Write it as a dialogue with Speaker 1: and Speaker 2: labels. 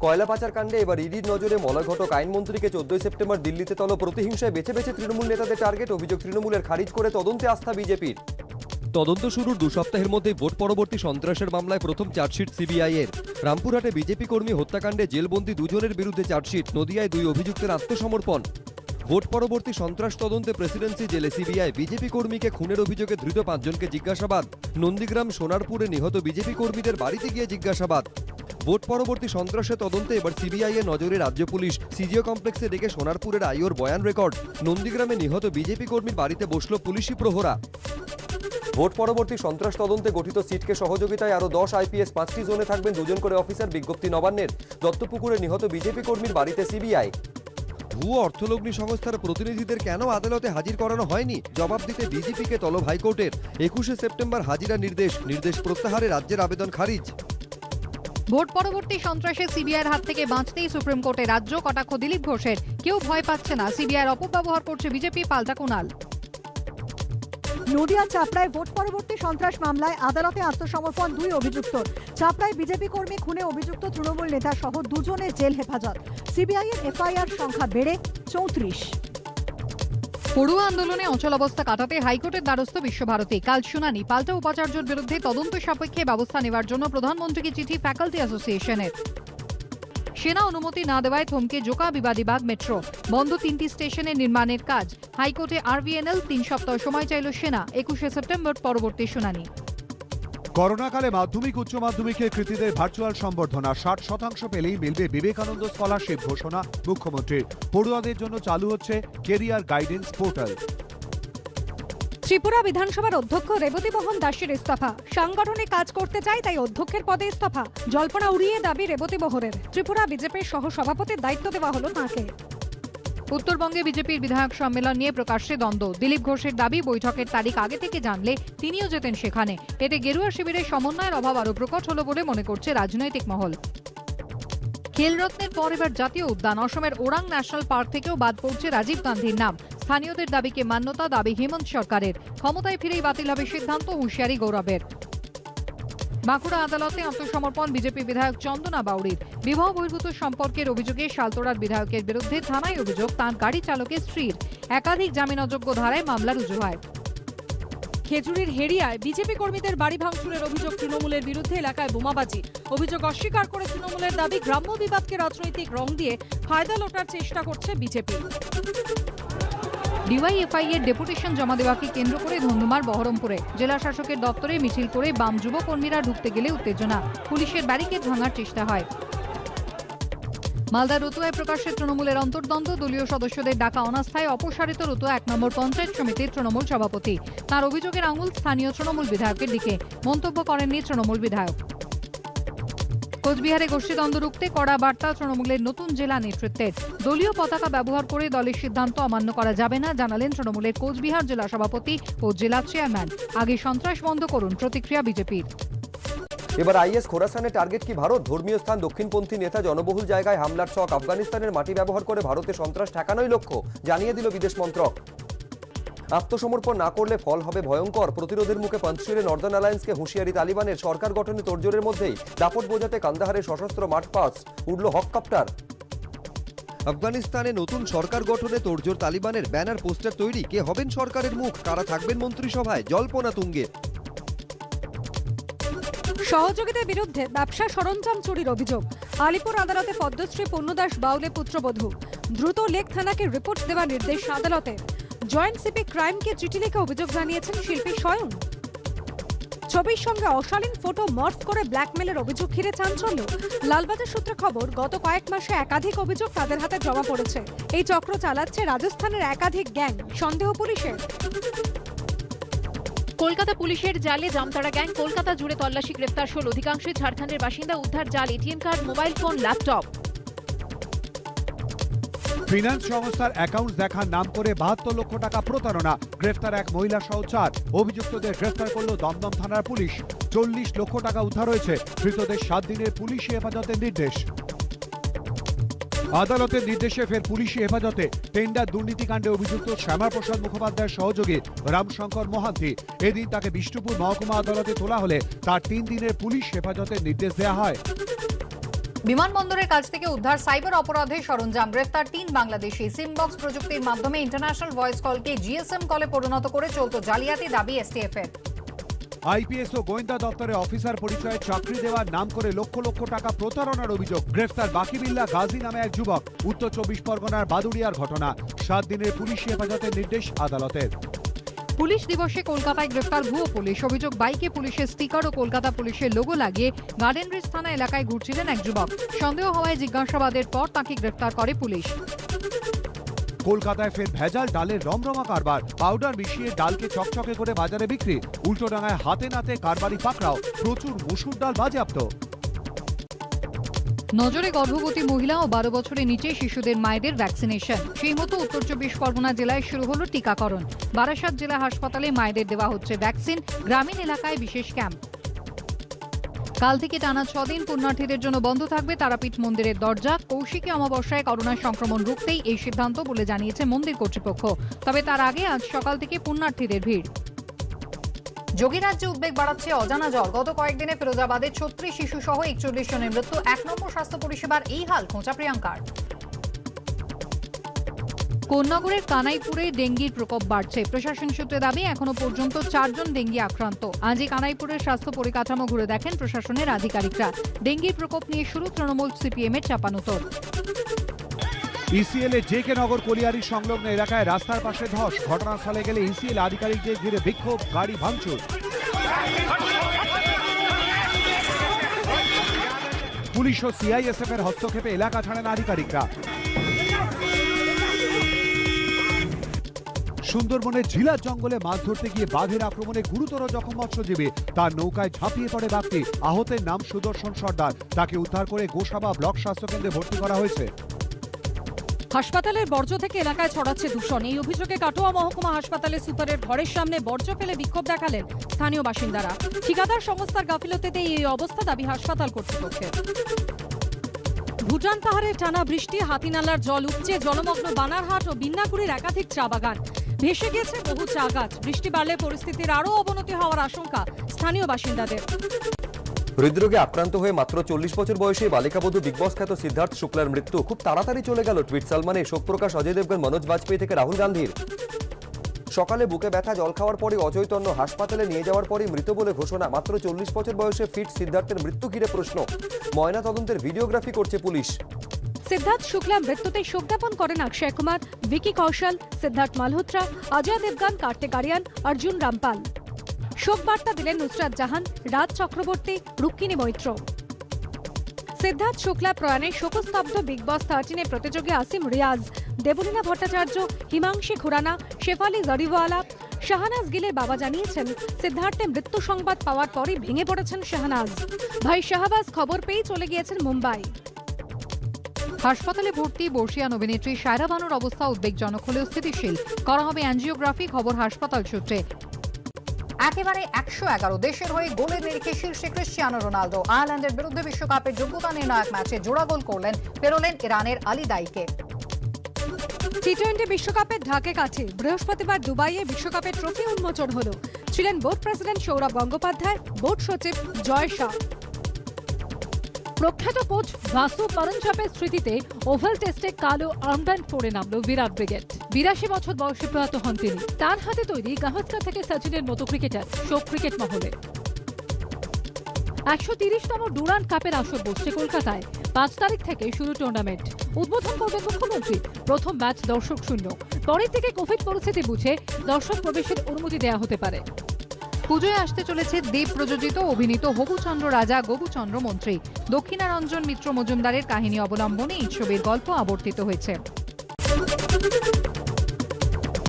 Speaker 1: কয়লা পাচার কাণ্ডে এবার ইডির নজরে মলয়ঘটক আইনমন্ত্রীকে 14 সেপ্টেম্বর দিল্লিতে তল প্রতিহিংসায় বেছে বেছে তৃণমূল নেতাদের টার্গেট। অভিযোগ তৃণমূলের খারিজ করে তদন্তে আস্থা বিজেপির। তদন্ত শুরুর 2 সপ্তাহের মধ্যে ভোট পরবর্তী সন্ত্রাসের মামলায় প্রথম চার্জশিট সিবিআই এর। রামপুরহাটে বিজেপি কর্মী হত্যাকাণ্ডে জেলবন্দি 2 জনের বিরুদ্ধে চার্জশিট। নদিয়ায় 2 অভিযুক্তের আত্মসমর্পণ। ভোট পরবর্তী সন্ত্রাস তদন্তে প্রেসিডেন্সি জেলে সিবিআই। বিজেপি কর্মীকে খুনের অভিযোগে ধৃত 5 জনকে জিজ্ঞাসাবাদ। নন্দীগ্রাম সোনারপুরে নিহত বিজেপি কর্মীদের বাড়িতে গিয়ে জিজ্ঞাসাবাদ। ভোট পরবর্তী সন্ত্রাসের তদন্তে এবার সিবিআই এর নজরে রাজ্য পুলিশ। সিজিও কমপ্লেক্সে ডেকে সোনারপুরের আইওর বয়ান রেকর্ড। নন্দীগ্রামে নিহত বিজেপি কর্মীর বাড়িতে বসল পুলিশি প্রহরা। ভোট পরবর্তী সন্ত্রাস তদন্তে গঠিত সিটকে সহযোগিতায় আরও 10 আইপিএস 5টি জোনে থাকবেন 2 জন করে অফিসার। বিজ্ঞপ্তি নবান্নের। দত্তপুকুরে নিহত বিজেপি কর্মীর বাড়িতে সিবিআই। ভুয়ো অর্থলগ্নি সংস্থার প্রতিনিধিদের কেন আদালতে হাজির করানো হয়নি, জবাব দিতে ডিজিপিকে তলব হাইকোর্টের। 21 সেপ্টেম্বর হাজিরা নির্দেশ প্রত্যাহারে রাজ্যের আবেদন খারিজ।
Speaker 2: ভোট পরবর্তী সন্ত্রাসে সিবিআইয়ের হাত থেকে বাঁচতেই সুপ্রিম কোর্টে রাজ্য কটাক্ষ দিলীপ ঘোষের। কেউ ভয় পাচ্ছে না, সিবিআইয়ের অপব্যবহার করছে বিজেপি, পাল্টা কুণাল।
Speaker 3: নদিয়া চাপড়ায় ভোট পরবর্তী সন্ত্রাস মামলায় আদালতে আত্মসমর্পণ 2 অভিযুক্ত। চাপড়ায় বিজেপি কর্মী খুনে অভিযুক্ত তৃণমূল নেতা সহ 2 জনের জেল হেফাজত। সিবিআই এর এফআইআর সংখ্যা বেড়ে 34।
Speaker 2: পড়ুয়া আন্দোলনে অচল অবস্থা কাটাতে হাইকোর্টের দ্বারস্থ বিশ্বভারতী। কাল শুনানি। পাল্টা উপাচার্যের বিরুদ্ধে তদন্ত সাপেক্ষে ব্যবস্থা নেওয়ার জন্য প্রধানমন্ত্রীকে চিঠি ফ্যাকাল্টি অ্যাসোসিয়েশনের। সেনা অনুমতি না দেওয়ায় থমকে জোকা বিবাদীবাগ মেট্রো। বন্ধ 3টি স্টেশনের নির্মাণের কাজ। হাইকোর্টে আরভিএনএল 3 সপ্তাহ সময় চাইল সেনা। 21 সেপ্টেম্বর পরবর্তী শুনানি।
Speaker 4: করোনাকালে মাধ্যমিক উচ্চ মাধ্যমিকের কৃতীদের ভার্চুয়াল সম্বর্ধনা। 60% পেলেই মিলবে বিবেকানন্দ স্কলারশিপ ঘোষণা মুখ্যমন্ত্রীর। পড়ুয়াদের জন্য চালু হচ্ছে কেরিয়ার গাইডেন্স পোর্টাল।
Speaker 3: ত্রিপুরা বিধানসভার অধ্যক্ষ রেবতী মোহন দাসের ইস্তফা। সাংগঠনিক কাজ করতে চাই তাই অধ্যক্ষের পদে ইস্তফা। জল্পনা উড়িয়ে দাবি রেবতী মোহনের। ত্রিপুরা বিজেপির সহ সভাপতির দায়িত্ব দেওয়া হলো তাঁকে।
Speaker 2: উত্তরবঙ্গে বিজেপির বিধায়ক সম্মেলন নিয়ে প্রকাশ্যে দ্বন্দ্ব। দিলীপ ঘোষের দাবি, বৈঠকের তারিখ আগে থেকে জানলে তিনিও যেতেন সেখানে। এতে গেরুয়া শিবিরের সমন্বয়ের অভাব আরও প্রকট হলো বলে মনে করছে রাজনৈতিক মহল। খেলরত্নের পর এবার জাতীয় উদ্যান। অসমের ওরাং ন্যাশনাল পার্ক থেকেও বাদ পড়ছে রাজীব গান্ধীর নাম। স্থানীয়দের দাবিকে মান্যতা, দাবি হেমন্ত সরকারের। ক্ষমতায় ফিরেই বাতিল হবে সিদ্ধান্ত, হুঁশিয়ারি গৌরবের। বাঁকুড়া আদালতে আত্মসমর্পণ বিজেপি বিধায়ক চন্দনা বাউরির। বিবাহ বহির্ভূত সম্পর্কের অভিযোগে শালতোড়ার বিধায়কের বিরুদ্ধে থানায় অভিযোগ তাঁর গাড়ি চালকের স্ত্রীর। একাধিক জামিন অযোগ্য ধারায় মামলা রুজু হয়।
Speaker 5: খেজুরির হেরিয়ায় বিজেপি কর্মীদের বাড়ি ভাঙচুরের অভিযোগ তৃণমূলের বিরুদ্ধে। এলাকায় বোমাবাজি। অভিযোগ অস্বীকার করে তৃণমূলের দাবি, গ্রাম্য বিবাদকে রাজনৈতিক রং দিয়ে ফায়দা লোটার চেষ্টা করছে বিজেপি।
Speaker 2: ডিওয়াইএফআই এর ডেপুটেশন জমা দেওয়াকে কেন্দ্র করে ধুন্ধুমার বহরমপুরে। জেলা শাসকের দপ্তরে মিছিল করে বাম যুব কর্মীরা ঢুকতে গেলে উত্তেজনা। পুলিশের ব্যারিকেড ভাঙার চেষ্টা হয়। মালদা রতুয়ায় প্রকাশ্যে তৃণমূলের অন্তর্দ্বন্দ্ব। দলীয় সদস্যদের ডাকা অনাস্থায় অপসারিত রতুয়া 1 নম্বর পঞ্চায়েত সমিতির তৃণমূল সভাপতি। তার অভিযোগের আঙুল স্থানীয় তৃণমূল বিধায়কের দিকে। মন্তব্য করেননি তৃণমূল বিধায়ক। কোচবিহারে গোষ্ঠীদ্বন্দ্ব রুখতে কড়া বার্তা তৃণমূলের নতুন জেলা নেতৃত্বের। দলীয় পতাকা ব্যবহার করে দলের সিদ্ধান্ত অমান্য করা যাবে না, জানালেন তৃণমূলের কোচবিহার জেলা সভাপতি ও জেলা চেয়ারম্যান। আগে সন্ত্রাস বন্ধ করুন, প্রতিক্রিয়া বিজেপির।
Speaker 1: এবার আইএস খোরাসানের টার্গেট কি ভারত? ধর্মীয় স্থান, দক্ষিণপন্থী নেতা, জনবহুল জায়গায় হামলার ছক। আফগানিস্তানের মাটি ব্যবহার করে ভারতে সন্ত্রাস ঠেকানোই লক্ষ্য, জানিয়ে দিল বিদেশ মন্ত্রক। আত্মসমর্পণ না করলে ফল হবে ভয়ঙ্কর। প্রতিরোধের মুখে পঞ্চশীলে নর্দার্ন অ্যালায়েন্সকে হুঁশিয়ারি তালিবানের। সরকার গঠনে তোড়জোড়ের মধ্যেই দাপট বোঝাতে কান্দাহারে সশস্ত্র মার্চ পাস্ট। উড়ল হেলিকপ্টার। আফগানিস্তানে নতুন সরকার গঠনে তোড়জোড় তালিবানের। ব্যানার পোস্টার তৈরি। কে হবেন সরকারের মুখ, কারা থাকবেন মন্ত্রিসভায়, জল্পনা তুঙ্গে।
Speaker 3: সহযোগীদের বিরুদ্ধে ব্যবসা সরঞ্জাম চুরির অভিযোগ। আলিপুর আদালতে পদ্মশ্রী পূর্ণদাস বাউলে পুত্রবধূ। দ্রুত লেক থানাকে রিপোর্ট দেওয়ার নির্দেশ আদালতে। জয়েন্ট সিপি ক্রাইমকে চিঠি লিখে অভিযোগ জানিয়েছেন শিল্পী স্বয়ং। ছবির সঙ্গে অশালীন ফটো মর্ফ করে ব্ল্যাকমেলের অভিযোগ ঘিরে চাঞ্চল্য। লালবাজার সূত্রে খবর, গত কয়েক মাসে একাধিক অভিযোগ তাদের হাতে জমা পড়েছে। এই চক্র চালাচ্ছে রাজস্থানের একাধিক গ্যাং। সন্দেহ পুলিশের।
Speaker 6: কলকাতা পুলিশের জালে জামতাড়া গ্যাং। কলকাতা জুড়ে তল্লাশি, গ্রেফতার 16। অধিকাংশই ঝাড়খণ্ডের বাসিন্দা। উদ্ধার জাল ATM card, mobile phone, laptop.
Speaker 4: Finance সংস্থার অ্যাকাউন্ট দেখার নাম করে 72 লক্ষ টাকা প্রতারণা। গ্রেফতার 1 মহিলা সহ 4। অভিযুক্তদের গ্রেফতার করল দমদম থানার পুলিশ। 40 লক্ষ টাকা উদ্ধার হয়েছে। ধৃতদের 7 দিনের পুলিশি হেফাজতের নির্দেশ। আদালতের নির্দেশে ফের পুলিশি হেফাজতে টেন্ডার দুর্নীতিকাণ্ডে অভিযুক্ত শ্যামাপ্রসাদ মুখোপাধ্যায়ের সহযোগী রামশঙ্কর মহান্তি। এদিন তাকে বিষ্ণুপুর মহকুমা আদালতে তোলা হলে তার 3 দিনের পুলিশ হেফাজতের নির্দেশ দেওয়া হয়।
Speaker 2: বিমানবন্দরের কাছ থেকে উদ্ধার সাইবার অপরাধের সরঞ্জাম, গ্রেফতার 3 বাংলাদেশি। সিমবক্স প্রযুক্তির মাধ্যমে ইন্টারন্যাশনাল ভয়েস কলকে জিএসএম কলে পরিণত করে চলত জালিয়াতি, দাবি এসটিএফ এর।
Speaker 4: আইপিএস ও গোয়েন্দা দপ্তরে অফিসার পরিচয়ে চাকরি দেওয়ার নাম করে লক্ষ লক্ষ টাকা প্রতারণার অভিযোগ। গ্রেফতার বাকিবিল্লা গাজী নামে এক যুবক। উত্তর 24 পরগনার বাদুড়িয়ার ঘটনা। 7 দিনের পুলিশি হেফাজতের নির্দেশ আদালতের।
Speaker 2: পুলিশ দিবসে কলকাতায় গ্রেফতার ভুয়ো পুলিশ। অভিযোগ, বাইকে পুলিশের স্টিকার ও কলকাতা পুলিশের লোগো লাগিয়ে গার্ডেন রিচ থানা এলাকায় ঘুরছিলেন এক যুবক। সন্দেহ হওয়ায় জিজ্ঞাসাবাদের পর তাকে গ্রেফতার করে পুলিশ।
Speaker 4: কলকাতায় ফের ভেজাল ডালের রমরমা কারবার। পাউডার মিশিয়ে ডালকে চকচকে করে বাজারে বিক্রি। উল্টোডাঙায় হাতে নাতে কারবারি পাকড়াও। প্রচুর মসুর ডাল বাজেয়াপ্ত।
Speaker 2: নজরে গর্ভবতী মহিলা ও 12 বছরের নিচে শিশুদের মায়েদের ভ্যাকসিনেশন। সেই মতো উত্তর 24 পরগনা জেলায় শুরু হলো টিকাকরণ। বারাসাত জেলা হাসপাতালে মায়েদের দেওয়া হচ্ছে ভ্যাকসিন, গ্রামীণ এলাকায় বিশেষ ক্যাম্প। কাল থেকে টানা 6 দিন পুণ্যার্থীদের জন্য বন্ধ থাকবে তারাপীঠ মন্দিরের দরজা। কৌশিকী অমাবস্যায় করোনা সংক্রমণ রুখতেই এই সিদ্ধান্ত বলে জানিয়েছে মন্দির কর্তৃপক্ষ। তবে তার আগে আজ সকাল থেকে পুণ্যার্থীদের ভিড়। যোগীরাজ্যে উদ্বেগ বাড়াচ্ছে অজানা জ্বর। গত কয়েকদিনে ফিরোজাবাদে 36 শিশু সহ 41 জনের মৃত্যু। 1 নম্বর স্বাস্থ্য পরিষেবার এই হাল, খোঁচা প্রিয়াঙ্কার। কোন্নগরের কানাইপুরে ডেঙ্গির প্রকোপ বাড়ছে। প্রশাসন সূত্রে দাবি এখনো পর্যন্ত 4 জন ডেঙ্গি আক্রান্ত। আজই কানাইপুরের স্বাস্থ্য পরিকাঠামো ঘুরে দেখেন প্রশাসনের আধিকারিকরা। ডেঙ্গির প্রকোপ নিয়ে শুরু তৃণমূল সিপিএম এর চাপানুতর।
Speaker 4: ইসিএল এ জেকে নগর কলিয়ারি সংলগ্ন এলাকায় রাস্তার পাশে ধস। ঘটনাস্থলে গেলে ইসিএল আধিকারিকদের ঘিরে বিক্ষোভ, গাড়ি ভাঙচুর। পুলিশ ও সিআইএসএফ এর হস্তক্ষেপে এলাকা ছাড়েন আধিকারিকরা। সুন্দরবনের ঝিলার জঙ্গলে মাছ ধরতে গিয়ে বাঘের আক্রমণে গুরুতর জখম মৎস্যজীবী। তার নৌকায় ঝাঁপিয়ে পড়ে বাঘটি। আহতের নাম সুদর্শন সর্দার। তাকে উদ্ধার করে গোসাবা ব্লক স্বাস্থ্যকেন্দ্রে ভর্তি করা হয়েছে।
Speaker 5: হাসপাতালের বর্জ্য থেকে এলাকায় ছড়াচ্ছে দূষণ। এই অভিযোগে কাটোয়া মহকুমা হাসপাতালের সুপারের ঘরের সামনে বর্জ্য ফেলে বিক্ষোভ দেখালেন স্থানীয় বাসিন্দারা। ঠিকাদার সংস্থার গাফিলতিতে এই অবস্থা, দাবি হাসপাতাল কর্তৃপক্ষের। ভুটান পাহাড়ের টানা বৃষ্টি, হাতিনালার জল উপচে জলমগ্ন বানারহাট ও বিন্নাগুড়ির একাধিক চা বাগান। ভেসে গিয়েছে বহু চা গাছ। বৃষ্টি বাড়লে পরিস্থিতির আরও অবনতি হওয়ার আশঙ্কা স্থানীয় বাসিন্দাদের।
Speaker 1: হৃদরোগে আক্রান্ত হয়ে মাত্র 40 বছর বয়সী বালিকাবধূ বিগ বস খ্যাত সিদ্ধার্থ শুক্লার মৃত্যু। খুব তাড়াতাড়ি চলে গেল। টুইট সালমানে শোক প্রকাশ অজয় দেবগন, মনোজ বাজপেয়ী থেকে রাহুল গান্ধীর। সকালে বুকে ব্যথা, জল খাওয়ার পরে অচৈতন্য, হাসপাতালে নিয়ে যাওয়ার পরই মৃত বলে ঘোষণা। মাত্র 40 বছর বয়সে ফিট সিদ্ধার্থের মৃত্যু ঘিরে প্রশ্ন। ময়না তদন্তের ভিডিওগ্রাফি করছে পুলিশ।
Speaker 3: সিদ্ধার্থ শুক্লা মৃত্যুতে শোক জ্ঞাপন করেন অক্ষয় কুমার, ভিকি কৌশল, সিদ্ধার্থ মালহোত্রা, অজয় দেবগন, কার্তিক আরিয়ান, অর্জুন রামপাল। শোক বার্তা দিলেন নুসরাত জাহান, রাজ চক্রবর্তী, রুক্মিণী মৈত্র। সিদ্ধার্থ শুক্লা প্রয়াণে শোকস্তব্ধ বিগ বস 13 প্রতিযোগী আসিম রিয়াজ, দেবলীনা ভট্টাচার্য, হিমাংশী খুরানা, শেফালি জরিওয়ালা। শাহনাজ গিলের বাবা জানিয়েছেন, সিদ্ধার্থের মৃত্যু সংবাদ পাওয়ার পরই ভেঙে পড়েছেন শাহনাজ। ভাই শাহবাজ খবর পেয়ে চলে গিয়েছেন মুম্বাই।
Speaker 2: হাসপাতালে ভর্তি বর্ষিয়ান অভিনেত্রী সায়রা বানুর অবস্থা উদ্বেগজনক হলেও স্থিতিশীল। করা হবে অ্যাঞ্জিওগ্রাফি, খবর হাসপাতাল সূত্রে। একেবারে 111 দেশের হয়ে গোলের নিরিখে শীর্ষে ক্রিশ্চিয়ানো রোনালদো। আয়ারল্যান্ডের বিরুদ্ধে বিশ্বকাপের যোগ্যতা নির্ণায়ক ম্যাচে জোড়া গোল করলেন, পেরোলেন ইরানের আলী দাইকে।
Speaker 3: টি-20 বিশ্বকাপের ঢাকে কাছে বৃহস্পতিবার দুবাইয়ে বিশ্বকাপের ট্রফি উন্মোচন হলো। ছিলেন board president Sourav Gangopadhyay, board সচিব জয় শাহ।
Speaker 7: প্রখ্যাত কোচ ভাসু পরঞ্চাপের স্মৃতিতে ওভাল টেস্টে কালো আর্মব্যান্ড পরে নামলো বিরাট ব্রিগেড। 82 বছর বয়সে প্রয়াত হন তিনি। তার হাতে তৈরি গাভাস্কার থেকে সচিনের মতো ক্রিকেটার শোক ক্রিকেট মহলে। 130তম ডুরান্ড কাপের আসর বসছে কলকাতায়। 5 তারিখ থেকে শুরু টুর্নামেন্ট। উদ্বোধন করবেন মুখ্যমন্ত্রী। প্রথম ম্যাচ দর্শক শূন্য। পরের থেকে কোভিড পরিস্থিতি বুঝে দর্শক প্রবেশের অনুমতি দেওয়া হতে পারে।
Speaker 2: পুজোয় আসতে চলেছে দেব প্রযোজিত অভিনীত হবুচন্দ্র রাজা গবুচন্দ্র মন্ত্রী। দক্ষিণারঞ্জন মিত্র মজুমদারের কাহিনী অবলম্বনে এই ছবির গল্প আবর্তিত হয়েছে।